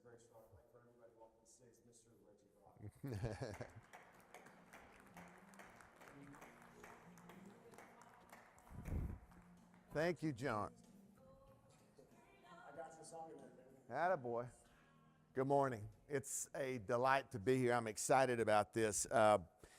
very strong. I'd like for everybody to welcome to stage Mr. Reggie SRC. Thank you, John. I got your song in there, baby. Attaboy. Good morning. It's a delight to be here. I'm excited about this.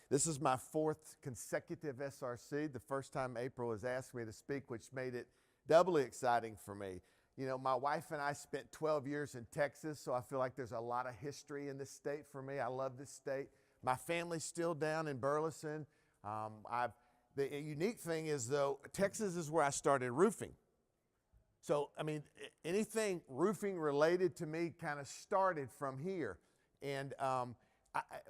This is my fourth consecutive SRC. The first time April has asked me to speak, which made it doubly exciting for me. You know, my wife and I spent 12 years in Texas, so I feel like there's a lot of history in this state for me. I love this state. My family's still down in Burleson. The unique thing is, though, Texas is where I started roofing. So, I mean, anything roofing related to me kind of started from here. And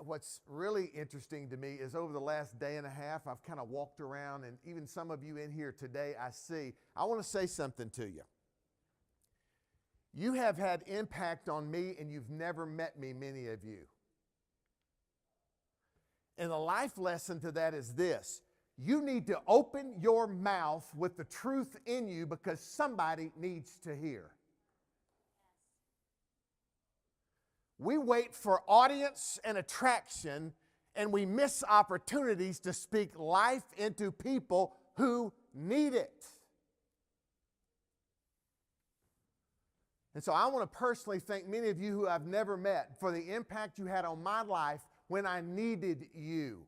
what's really interesting to me is over the last day and a half, I've kind of walked around, and even some of you in here today, I want to say something to you. You have had impact on me, and you've never met me, many of you. And the life lesson to that is this. You need to open your mouth with the truth in you because somebody needs to hear. We wait for audience and attraction, and we miss opportunities to speak life into people who need it. And so I want to personally thank many of you who I've never met for the impact you had on my life when I needed you.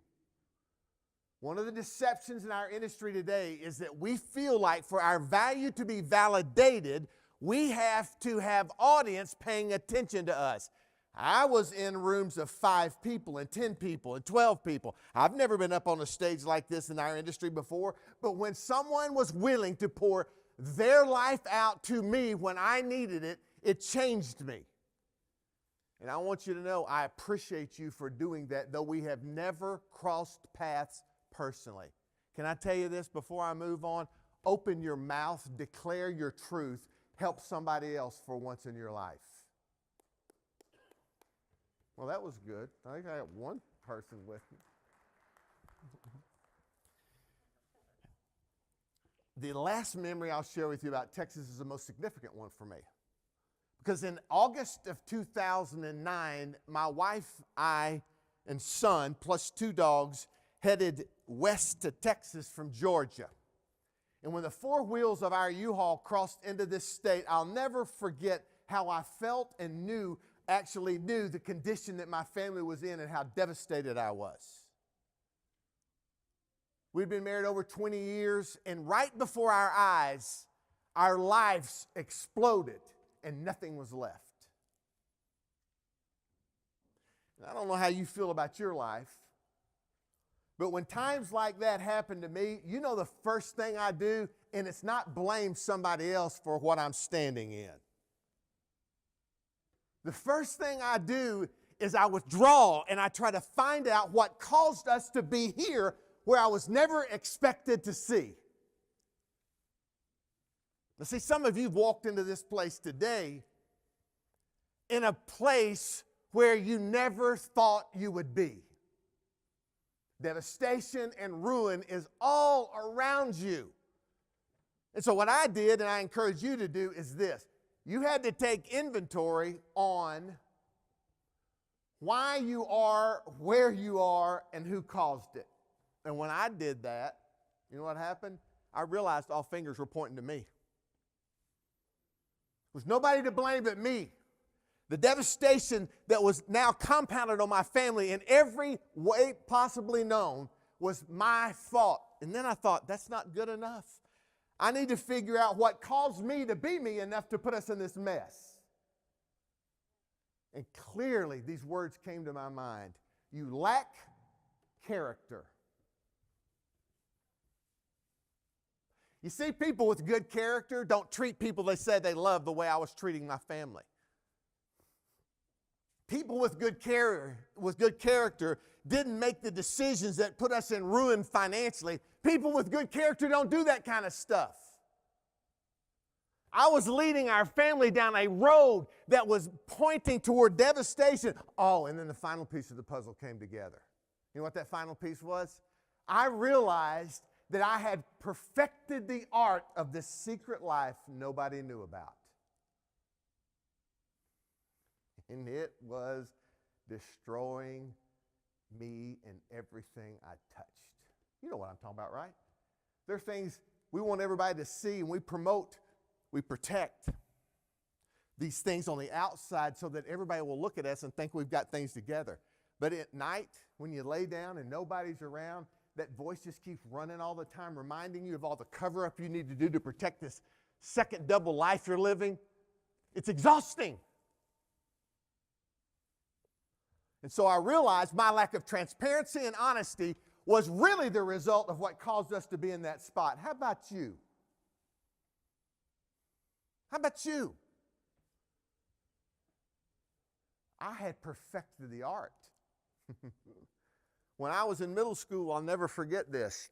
One of the deceptions in our industry today is that we feel like for our value to be validated, we have to have audience paying attention to us. I was in rooms of 5 people and 10 people and 12 people. I've never been up on a stage like this in our industry before, but when someone was willing to pour their life out to me when I needed it, it changed me. And I want you to know I appreciate you for doing that, though we have never crossed paths personally. Can I tell you this before I move on? Open your mouth, declare your truth, help somebody else for once in your life. Well, that was good. I think I got one person with me. The last memory I'll share with you about Texas is the most significant one for me. Because in August of 2009, my wife, I, and son, plus 2 dogs, headed west to Texas from Georgia. And when the 4 wheels of our U-Haul crossed into this state, I'll never forget how I felt and actually knew the condition that my family was in and how devastated I was. We'd been married over 20 years, and right before our eyes, our lives exploded and nothing was left. And I don't know how you feel about your life, but when times like that happen to me, you know the first thing I do, and it's not blame somebody else for what I'm standing in. The first thing I do is I withdraw and I try to find out what caused us to be here where I was never expected to see. Now see, some of you have walked into this place today in a place where you never thought you would be. Devastation and ruin is all around you. And so what I did, and I encourage you to do, is this. You had to take inventory on why you are where you are and who caused it. And when I did that, you know what happened? I realized all fingers were pointing to me. There was nobody to blame but me. The devastation that was now compounded on my family in every way possibly known was my fault. And then I thought, that's not good enough. I need to figure out what caused me to be me enough to put us in this mess. And clearly these words came to my mind. You lack character. You see, people with good character don't treat people they say they love the way I was treating my family. People with good character didn't make the decisions that put us in ruin financially. People with good character don't do that kind of stuff. I was leading our family down a road that was pointing toward devastation. Oh, and then the final piece of the puzzle came together. You know what that final piece was? I realized that I had perfected the art of this secret life nobody knew about. And it was destroying me and everything I touched. You know what I'm talking about, right? There are things we want everybody to see, and we promote, we protect these things on the outside so that everybody will look at us and think we've got things together. But at night, when you lay down and nobody's around, that voice just keeps running all the time, reminding you of all the cover-up you need to do to protect this second double life you're living. It's exhausting. And so I realized my lack of transparency and honesty was really the result of what caused us to be in that spot. How about you? How about you? I had perfected the art. When I was in middle school, I'll never forget this.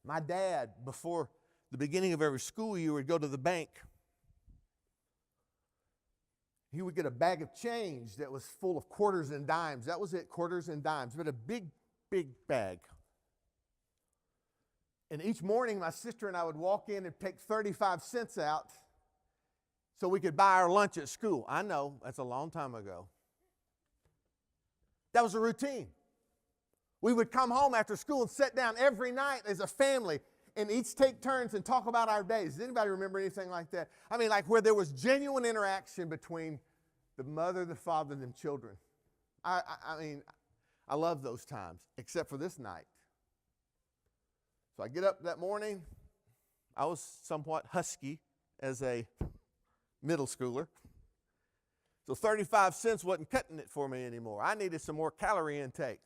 My dad, before the beginning of every school year, would go to the bank. He would get a bag of change that was full of quarters and dimes. That was it, quarters and dimes, but a big, big bag. And each morning, my sister and I would walk in and take 35 cents out so we could buy our lunch at school. I know, that's a long time ago. That was a routine. We would come home after school and sit down every night as a family and each take turns and talk about our days. Does anybody remember anything like that? I mean, like where there was genuine interaction between the mother, the father, and the children. I mean, I love those times, except for this night. So I get up that morning. I was somewhat husky as a middle schooler. So 35 cents wasn't cutting it for me anymore. I needed some more calorie intake.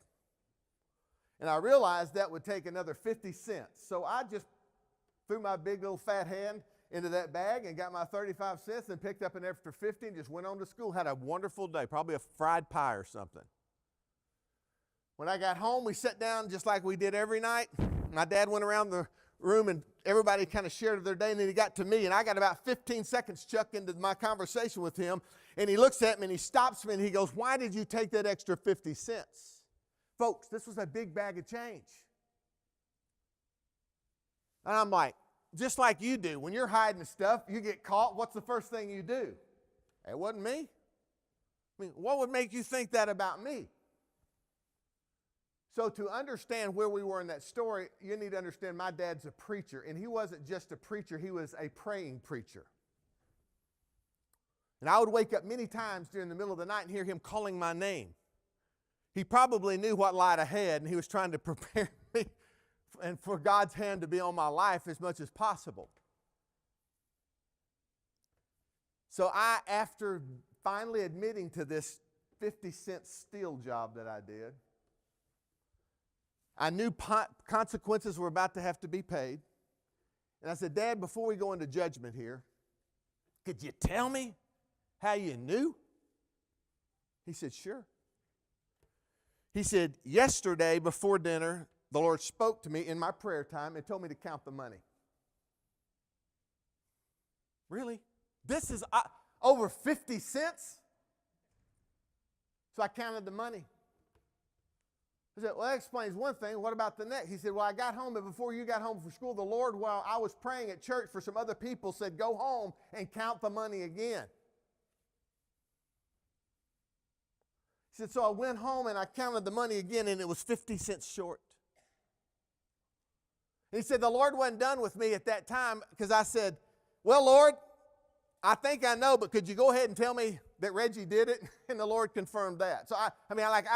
And I realized that would take another 50 cents. So I just threw my big little fat hand into that bag and got my 35 cents and picked up an extra 50 and just went on to school. Had a wonderful day, probably a fried pie or something. When I got home, we sat down just like we did every night. My dad went around the room and everybody kind of shared their day, and then he got to me, and I got about 15 seconds chucked into my conversation with him, and he looks at me and he stops me and he goes, "Why did you take that extra 50 cents? Folks, this was a big bag of change. And I'm like, just like you do, when you're hiding stuff, you get caught, what's the first thing you do? It wasn't me. I mean, what would make you think that about me? So to understand where we were in that story, you need to understand my dad's a preacher, and he wasn't just a preacher, he was a praying preacher. And I would wake up many times during the middle of the night and hear him calling my name. He probably knew what lied ahead, and he was trying to prepare me and for God's hand to be on my life as much as possible. So I, after finally admitting to this 50-cent steal job that I did, I knew consequences were about to have to be paid. And I said, "Dad, before we go into judgment here, could you tell me how you knew?" He said, "Sure." He said, "Yesterday before dinner, the Lord spoke to me in my prayer time and told me to count the money." Really? This is over 50 cents? So I counted the money. I said, "Well, that explains one thing. What about the next?" He said, "Well, I got home, but before you got home from school, the Lord, while I was praying at church for some other people, said, 'Go home and count the money again.'" He said, "So I went home and I counted the money again, and it was 50 cents short." And he said, "The Lord wasn't done with me at that time, because I said, 'Well, Lord, I think I know, but could you go ahead and tell me that Reggie did it?' And the Lord confirmed that." So I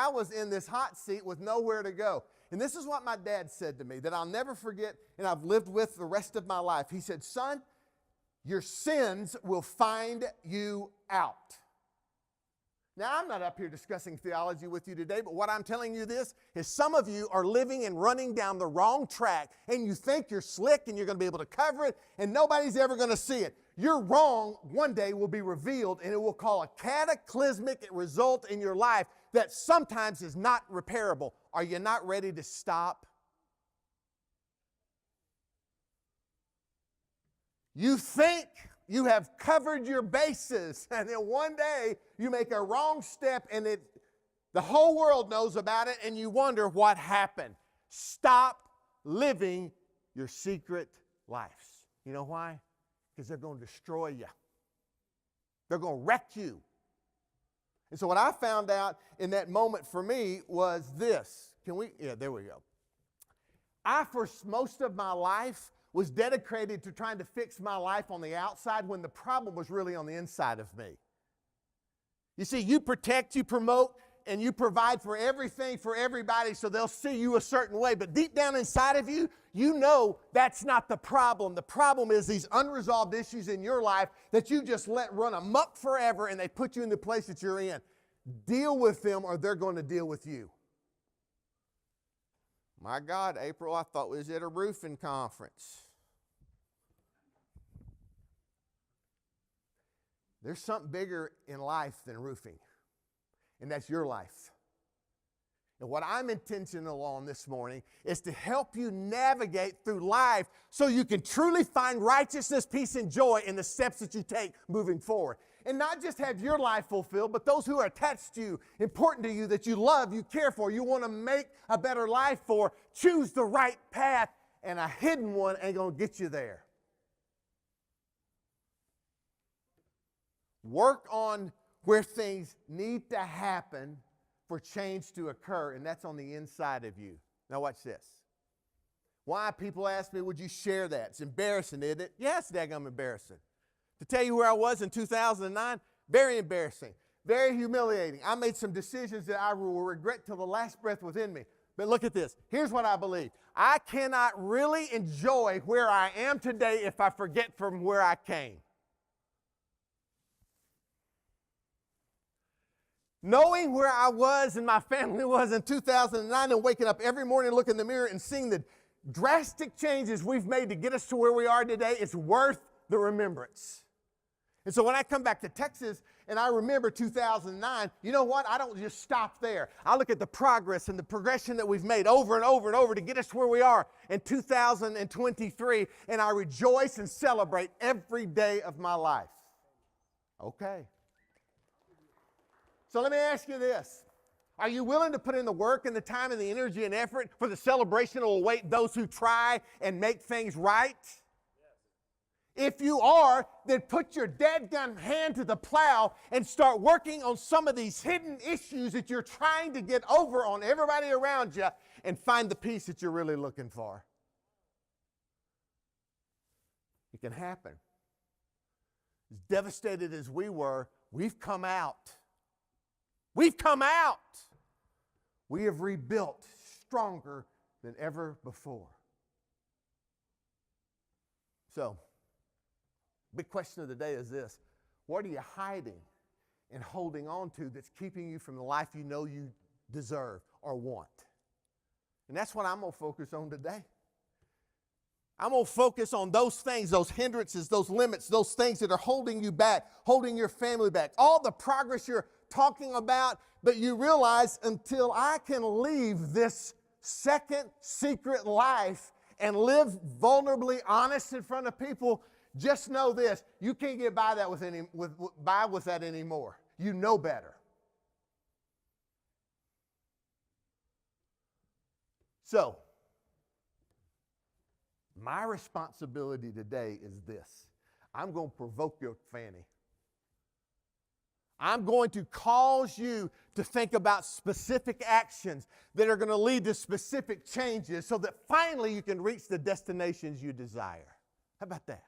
was in this hot seat with nowhere to go. And this is what my dad said to me that I'll never forget, and I've lived with the rest of my life. He said, "Son, your sins will find you out." Now, I'm not up here discussing theology with you today, but what I'm telling you this is some of you are living and running down the wrong track, and you think you're slick and you're going to be able to cover it, and nobody's ever going to see it. Your wrong one day will be revealed, and it will cause a cataclysmic result in your life that sometimes is not repairable. Are you not ready to stop? You think you have covered your bases, and then one day you make a wrong step and the whole world knows about it, and you wonder what happened. Stop living your secret lives. You know why? Because they're going to destroy you. They're going to wreck you. And so what I found out in that moment for me was this. There we go. I, for most of my life, was dedicated to trying to fix my life on the outside when the problem was really on the inside of me. You see, you protect, you promote, and you provide for everything for everybody so they'll see you a certain way. But deep down inside of you, you know that's not the problem. The problem is these unresolved issues in your life that you just let run amok forever, and they put you in the place that you're in. Deal with them or they're going to deal with you. My God, April, I thought we was at a roofing conference. There's something bigger in life than roofing, and that's your life. And what I'm intentional on this morning is to help you navigate through life so you can truly find righteousness, peace, and joy in the steps that you take moving forward. And not just have your life fulfilled, but those who are attached to you, important to you, that you love, you care for, you want to make a better life for. Choose the right path, and a hidden one ain't going to get you there. Work on where things need to happen for change to occur, and that's on the inside of you. Now watch this. Why people ask me, would you share that? It's embarrassing, isn't it? Yes, daggum embarrassing. To tell you where I was in 2009, very embarrassing, very humiliating. I made some decisions that I will regret till the last breath within me. But look at this. Here's what I believe. I cannot really enjoy where I am today if I forget from where I came. Knowing where I was and my family was in 2009 and waking up every morning, looking in the mirror and seeing the drastic changes we've made to get us to where we are today, it's worth the remembrance. And so when I come back to Texas and I remember 2009, you know what? I don't just stop there. I look at the progress and the progression that we've made over and over and over to get us to where we are in 2023, and I rejoice and celebrate every day of my life. Okay. So let me ask you this. Are you willing to put in the work and the time and the energy and effort for the celebration that will await those who try and make things right? If you are, then put your dadgum hand to the plow and start working on some of these hidden issues that you're trying to get over on everybody around you and find the peace that you're really looking for. It can happen. As devastated as we were, we've come out. We've come out. We have rebuilt stronger than ever before. So, big question of the day is this. What are you hiding and holding on to that's keeping you from the life you know you deserve or want? And that's what I'm going to focus on today. I'm going to focus on those things, those hindrances, those limits, those things that are holding you back, holding your family back. All the progress you're talking about, but you realize until I can leave this second secret life and live vulnerably honest in front of people, just know this, you can't get by that with that anymore. You know better. So, my responsibility today is this. I'm going to provoke your fanny. I'm going to cause you to think about specific actions that are going to lead to specific changes so that finally you can reach the destinations you desire. How about that?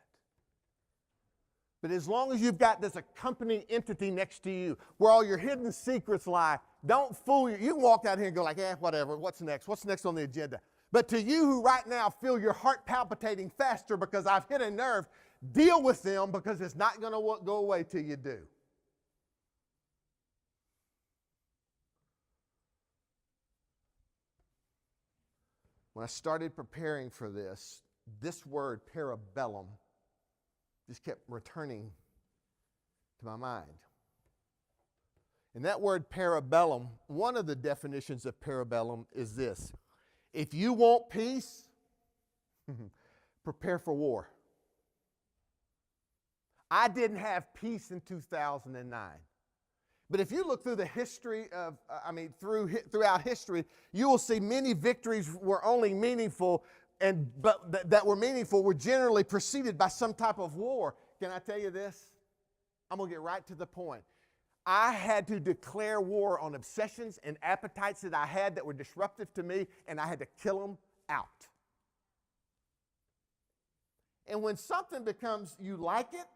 But as long as you've got this accompanying entity next to you where all your hidden secrets lie, don't fool you. You can walk out here and go like, whatever, what's next? What's next on the agenda? But to you who right now feel your heart palpitating faster because I've hit a nerve, deal with them because it's not going to go away till you do. When I started preparing for this word parabellum just kept returning to my mind. And that word parabellum, one of the definitions of parabellum is this. If you want peace, prepare for war. I didn't have peace in 2009. But if you look through the history of, throughout history, you will see many victories were only meaningful, that were meaningful were generally preceded by some type of war. Can I tell you this? I'm going to get right to the point. I had to declare war on obsessions and appetites that I had that were disruptive to me, and I had to kill them out. And when something becomes, you like it,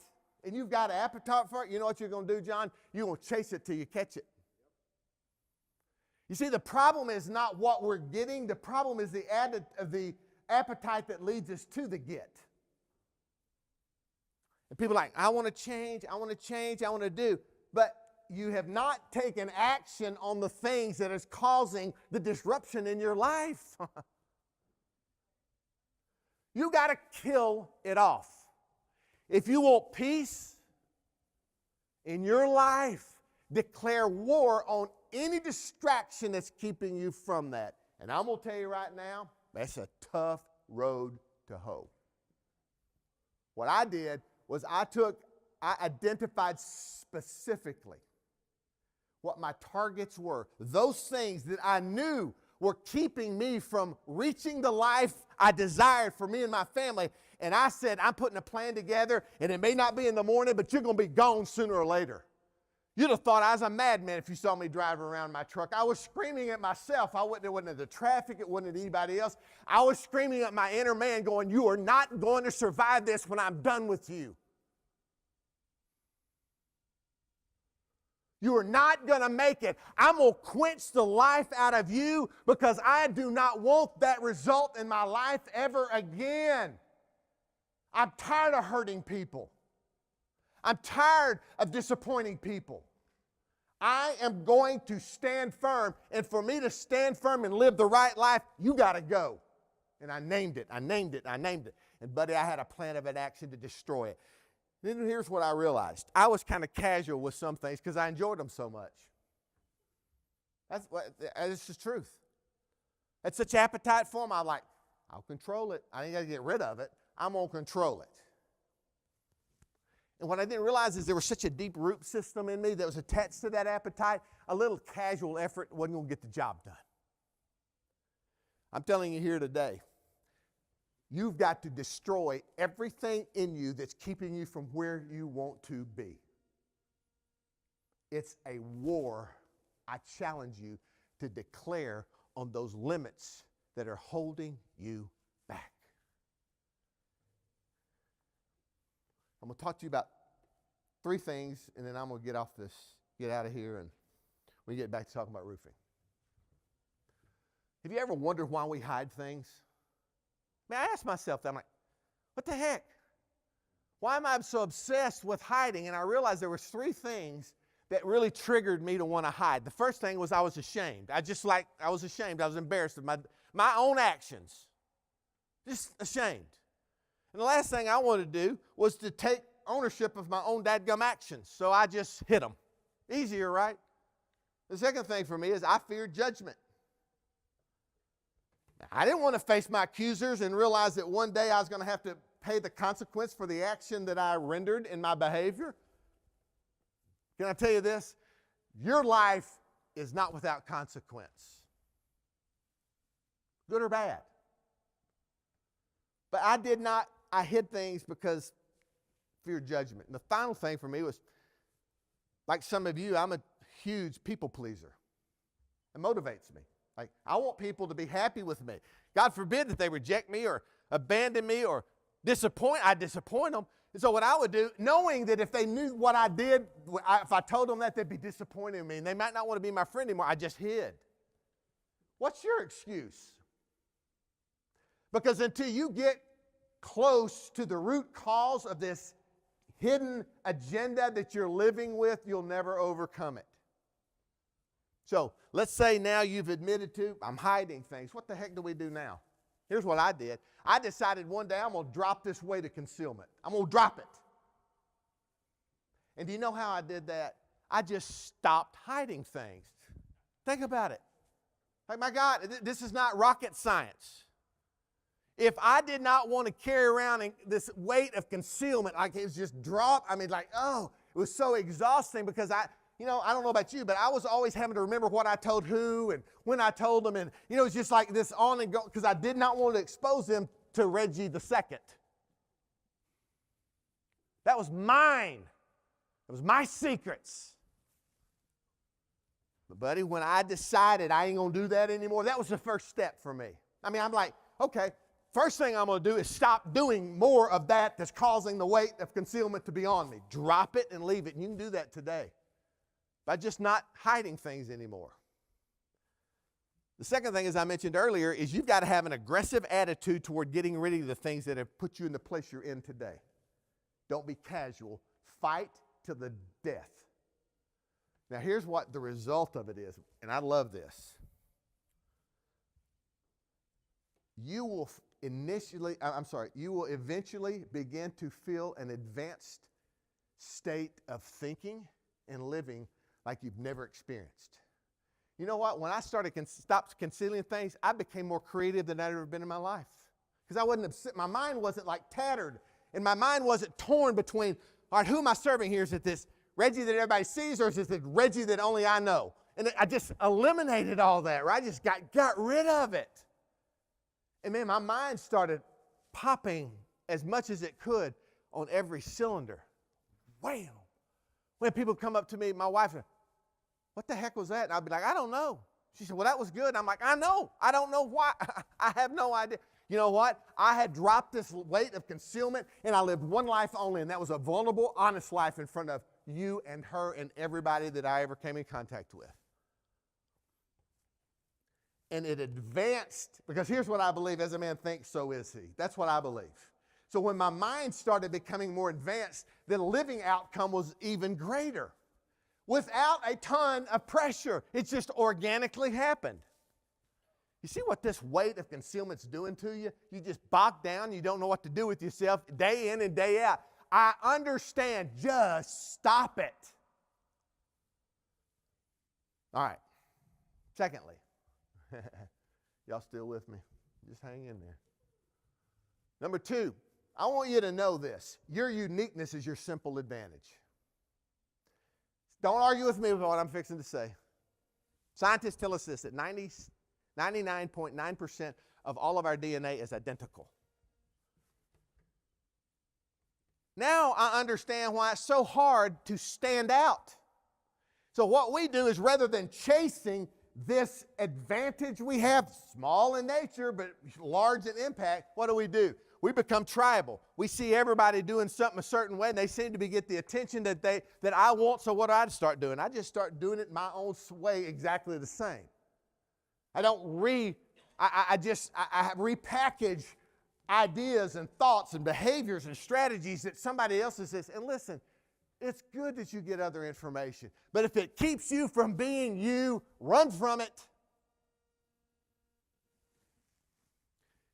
and you've got an appetite for it, you know what you're going to do, John? You're going to chase it till you catch it. You see, the problem is not what we're getting. The problem is the appetite that leads us to the get. And people are like, I want to change, I want to change, I want to do. But you have not taken action on the things that is causing the disruption in your life. You got to kill it off. If you want peace in your life, declare war on any distraction that's keeping you from that. And I'm going to tell you right now, that's a tough road to hoe. What I did was I identified specifically what my targets were. Those things that I knew were keeping me from reaching the life I desired for me and my family. And I said, I'm putting a plan together, and it may not be in the morning, but you're going to be gone sooner or later. You'd have thought I was a madman if you saw me driving around my truck. I was screaming at myself. It wasn't at the traffic. It wasn't at anybody else. I was screaming at my inner man going, you are not going to survive this when I'm done with you. You are not going to make it. I'm going to quench the life out of you because I do not want that result in my life ever again. I'm tired of hurting people. I'm tired of disappointing people. I am going to stand firm, and for me to stand firm and live the right life, you got to go. And I named it. And buddy, I had a plan of action to destroy it. Then here's what I realized. I was kind of casual with some things because I enjoyed them so much. That's the truth. That's such appetite for them. I'm like, I'll control it. I ain't got to get rid of it. I'm going to control it. And what I didn't realize is there was such a deep root system in me that was attached to that appetite, a little casual effort wasn't going to get the job done. I'm telling you here today, you've got to destroy everything in you that's keeping you from where you want to be. It's a war I challenge you to declare on those limits that are holding you back. I'm going to talk to you about 3 things, and then I'm going to get out of here, and we get back to talking about roofing. Have you ever wondered why we hide things? I mean, I ask myself that. I'm like, what the heck? Why am I so obsessed with hiding? And I realized there were 3 things that really triggered me to want to hide. The first thing was I was ashamed. I was ashamed. I was embarrassed of my own actions. Just ashamed. And the last thing I wanted to do was to take ownership of my own dadgum actions. So I just hit them. Easier, right? The second thing for me is I feared judgment. I didn't want to face my accusers and realize that one day I was going to have to pay the consequence for the action that I rendered in my behavior. Can I tell you this? Your life is not without consequence. Good or bad. But I hid things because feared judgment. And the final thing for me was, like some of you, I'm a huge people pleaser. It motivates me. Like, I want people to be happy with me. God forbid that they reject me or abandon me or I disappoint them. And so what I would do, knowing that if they knew what I did, if I told them that, they'd be disappointed in me and they might not want to be my friend anymore, I just hid. What's your excuse? Because until you get close to the root cause of this hidden agenda that you're living with, you'll never overcome it. So let's say now you've admitted to, I'm hiding things. What the heck do we do now? Here's what I did. I decided one day I'm going to drop this weight of concealment. I'm going to drop it. And do you know how I did that? I just stopped hiding things. Think about it. Like, my God, this is not rocket science. If I did not want to carry around this weight of concealment, like it was just drop, it was so exhausting because I don't know about you, but I was always having to remember what I told who and when I told them. And, it was just like this on and go because I did not want to expose them to Reggie II. That was mine. It was my secrets. But buddy, when I decided I ain't going to do that anymore, that was the first step for me. I mean, I'm like, okay, first thing I'm going to do is stop doing more of that that's causing the weight of concealment to be on me. Drop it and leave it. And you can do that today by just not hiding things anymore. The second thing, as I mentioned earlier, is you've got to have an aggressive attitude toward getting rid of the things that have put you in the place you're in today. Don't be casual. Fight to the death. Now, here's what the result of it is, and I love this. You will eventually begin to feel an advanced state of thinking and living like you've never experienced. You know what? When I stopped concealing things, I became more creative than I'd ever been in my life. Because I wasn't upset. My mind wasn't like tattered, and my mind wasn't torn between, all right, who am I serving here? Is it this Reggie that everybody sees, or is it the Reggie that only I know? And I just eliminated all that, right? I just got rid of it. And man, my mind started popping as much as it could on every cylinder. Wham! When people come up to me, my wife, what the heck was that? And I'll be like, I don't know. She said, well, that was good. And I'm like, I know. I don't know why. I have no idea. You know what? I had dropped this weight of concealment, and I lived one life only, and that was a vulnerable, honest life in front of you and her and everybody that I ever came in contact with. And it advanced, because here's what I believe, as a man thinks, so is he. That's what I believe. So when my mind started becoming more advanced, the living outcome was even greater. Without a ton of pressure. It just organically happened. You see what this weight of concealment's doing to you? You just bog down, you don't know what to do with yourself day in and day out. I understand, just stop it. All right. Secondly, y'all still with me? Just hang in there. Number 2, I want you to know this. Your uniqueness is your simple advantage. Don't argue with me with what I'm fixing to say. Scientists tell us this, that 99.9% of all of our DNA is identical. Now I understand why it's so hard to stand out. So what we do is, rather than chasing this advantage we have, small in nature but large in impact, what do? We become tribal. We see everybody doing something a certain way, and they seem to get the attention that I want, so what do I start doing? I just start doing it my own way, exactly the same. I repackage ideas and thoughts and behaviors and strategies that somebody else says. And listen, it's good that you get other information, but if it keeps you from being you, run from it.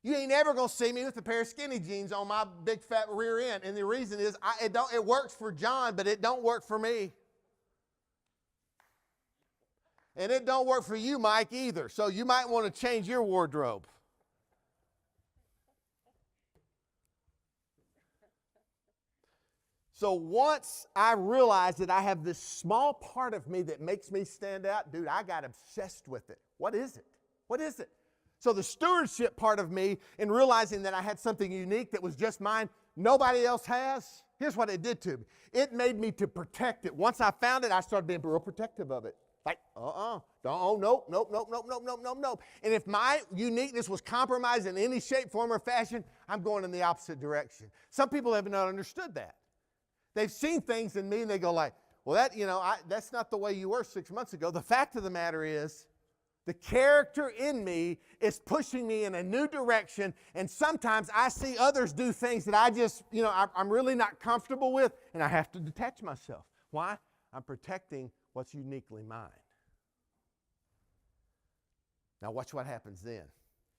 You ain't ever going to see me with a pair of skinny jeans on my big fat rear end. And the reason is it works for John, but it don't work for me. And it don't work for you, Mike, either. So you might want to change your wardrobe. So once I realized that I have this small part of me that makes me stand out, dude, I got obsessed with it. What is it? What is it? So the stewardship part of me, in realizing that I had something unique that was just mine, nobody else has, here's what it did to me. It made me to protect it. Once I found it, I started being real protective of it. Like, nope. And if my uniqueness was compromised in any shape, form, or fashion, I'm going in the opposite direction. Some people have not understood that. They've seen things in me and they go like, well, that's not the way you were 6 months ago. The fact of the matter is, the character in me is pushing me in a new direction, and sometimes I see others do things that I'm really not comfortable with, and I have to detach myself. Why? I'm protecting what's uniquely mine. Now watch what happens then.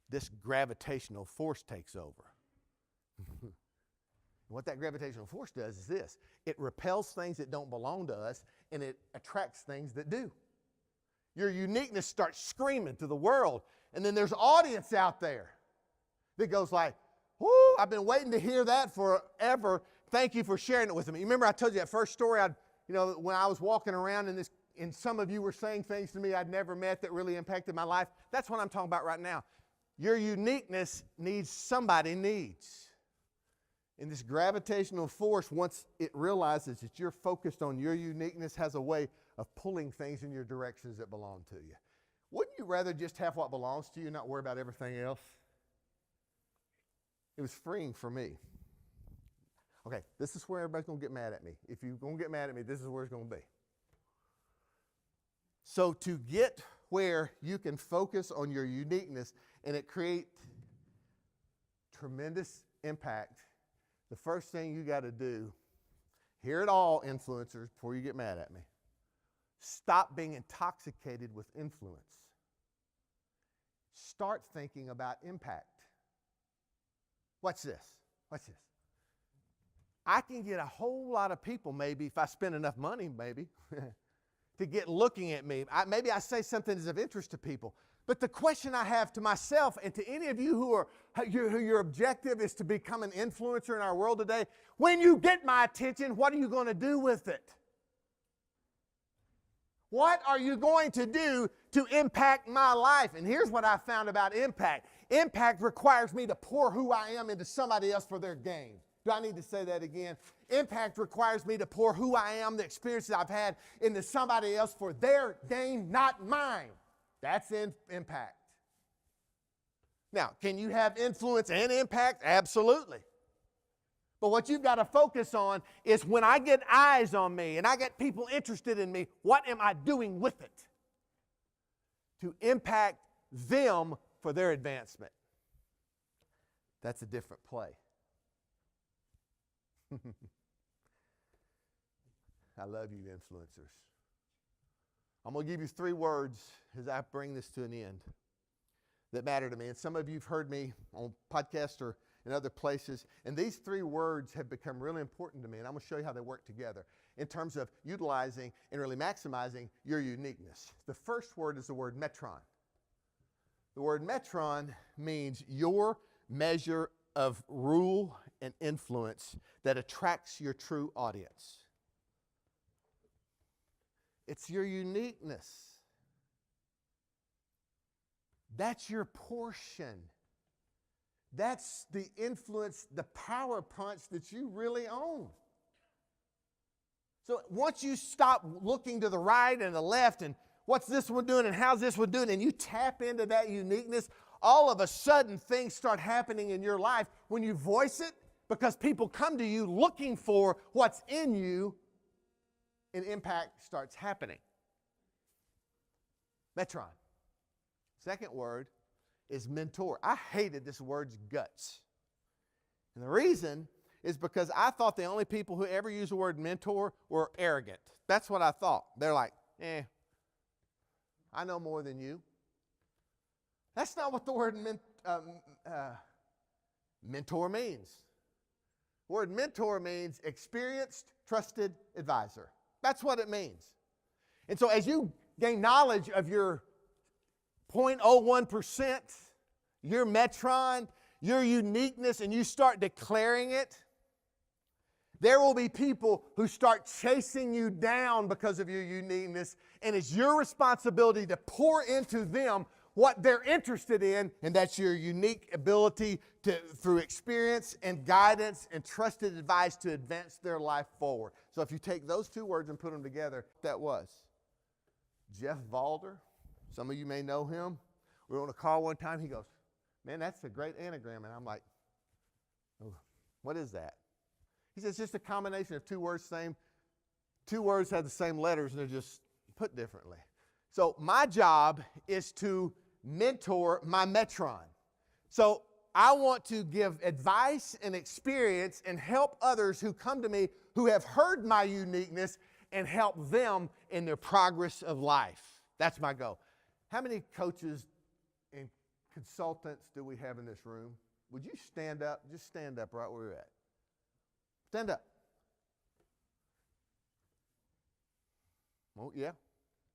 This gravitational force takes over. What that gravitational force does is this. It repels things that don't belong to us, and it attracts things that do. Your uniqueness starts screaming to the world, and then there's an audience out there that goes like, whoo, I've been waiting to hear that forever. Thank you for sharing it with me. You remember I told you that first story, when I was walking around and some of you were saying things to me I'd never met that really impacted my life? That's what I'm talking about right now. Your uniqueness needs somebody needs. And this gravitational force, once it realizes that you're focused on your uniqueness, has a way of pulling things in your directions that belong to you. Wouldn't you rather just have what belongs to you and not worry about everything else? It was freeing for me. Okay, this is where everybody's going to get mad at me. If you're going to get mad at me, this is where it's going to be. So to get where you can focus on your uniqueness and it create tremendous impact, the first thing you got to do, hear it all, influencers, before you get mad at me, stop being intoxicated with influence. Start thinking about impact. Watch this. Watch this. I can get a whole lot of people, maybe, if I spend enough money, maybe, to get looking at me. Maybe I say something that's of interest to people. But the question I have to myself and to any of you who your objective is to become an influencer in our world today, when you get my attention, what are you going to do with it? What are you going to do to impact my life? And here's what I found about impact. Impact requires me to pour who I am into somebody else for their gain. Do I need to say that again? Impact requires me to pour who I am, the experiences I've had, into somebody else for their gain, not mine. That's impact. Now, can you have influence and impact? Absolutely. But what you've got to focus on is when I get eyes on me and I get people interested in me, what am I doing with it to impact them for their advancement? That's a different play. I love you, influencers. I'm going to give you 3 words as I bring this to an end that matter to me. And some of you have heard me on podcasts or in other places. And these 3 words have become really important to me. And I'm going to show you how they work together in terms of utilizing and really maximizing your uniqueness. The first word is the word metron. The word metron means your measure of rule and influence that attracts your true audience. It's your uniqueness. That's your portion. That's the influence, the power punch that you really own. So once you stop looking to the right and the left and what's this one doing and how's this one doing, and you tap into that uniqueness, all of a sudden things start happening in your life when you voice it, because people come to you looking for what's in you, and impact starts happening. Metron. Second word is mentor. I hated this word's guts. And the reason is because I thought the only people who ever used the word mentor were arrogant. That's what I thought. They're like, I know more than you. That's not what the word mentor means. The word mentor means experienced, trusted advisor. That's what it means. And so as you gain knowledge of your 0.01%, your metron, your uniqueness, and you start declaring it, there will be people who start chasing you down because of your uniqueness, and it's your responsibility to pour into them what they're interested in, and that's your unique ability to, through experience and guidance and trusted advice, to advance their life forward. So if you take those 2 words and put them together, that was Jeff Valder. Some of you may know him. We were on a call one time. He goes, man, that's a great anagram. And I'm like, oh, what is that? He says, it's just a combination of 2 words, 2 words have the same letters, and they're just put differently. So my job is to mentor my metron. So I want to give advice and experience and help others who come to me who have heard my uniqueness and help them in their progress of life. That's my goal. How many coaches and consultants do we have in this room? Would you stand up? Just stand up right where you're at. Stand up. Oh, yeah.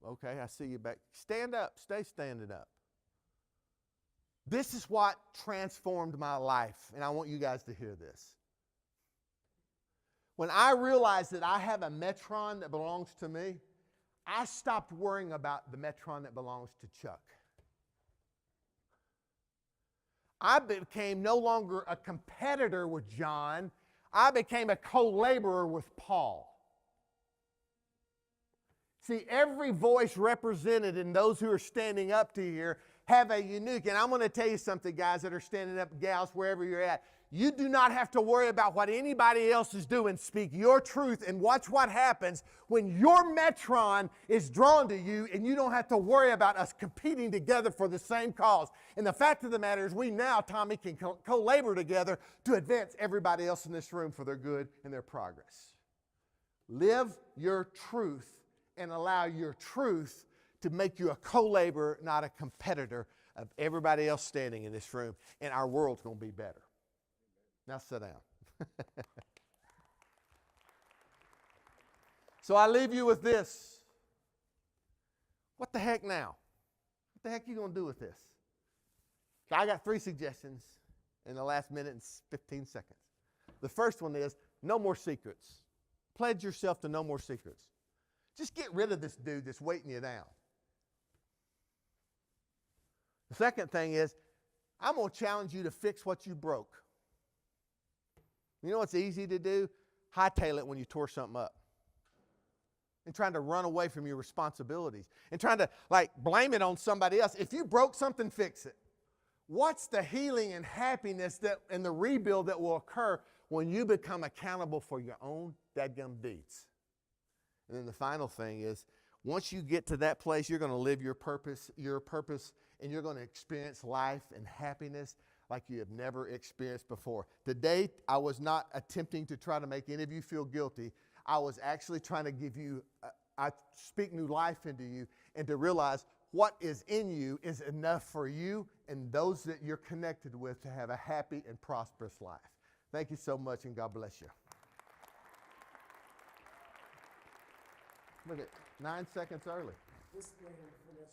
Okay, I see you back. Stand up. Stay standing up. This is what transformed my life, and I want you guys to hear this. When I realized that I have a metron that belongs to me, I stopped worrying about the metron that belongs to Chuck. I became no longer a competitor with John. I became a co-laborer with Paul. See, every voice represented in those who are standing up to here have a unique, and I'm going to tell you something, guys that are standing up, gals, wherever you're at. You do not have to worry about what anybody else is doing. Speak your truth and watch what happens when your metron is drawn to you, and you don't have to worry about us competing together for the same cause. And the fact of the matter is we now, Tommy, can co-labor together to advance everybody else in this room for their good and their progress. Live your truth and allow your truth to make you a co-laborer, not a competitor of everybody else standing in this room. And our world's going to be better. Now sit down. So I leave you with this. What the heck now? What the heck are you going to do with this? I got 3 suggestions in the last minute and 15 seconds. The first one is no more secrets. Pledge yourself to no more secrets. Just get rid of this dude that's weighting you down. The second thing is, I'm going to challenge you to fix what you broke. You know what's easy to do? Hightail it when you tore something up. And trying to run away from your responsibilities. And trying to blame it on somebody else. If you broke something, fix it. What's the healing and happiness and the rebuild that will occur when you become accountable for your own dadgum deeds? And then the final thing is, once you get to that place, you're going to live your purpose, and you're going to experience life and happiness like you have never experienced before. Today, I was not attempting to try to make any of you feel guilty. I was actually trying to give you, I speak new life into you, and to realize what is in you is enough for you and those that you're connected with to have a happy and prosperous life. Thank you so much, and God bless you. Look at 9 seconds early. This man finished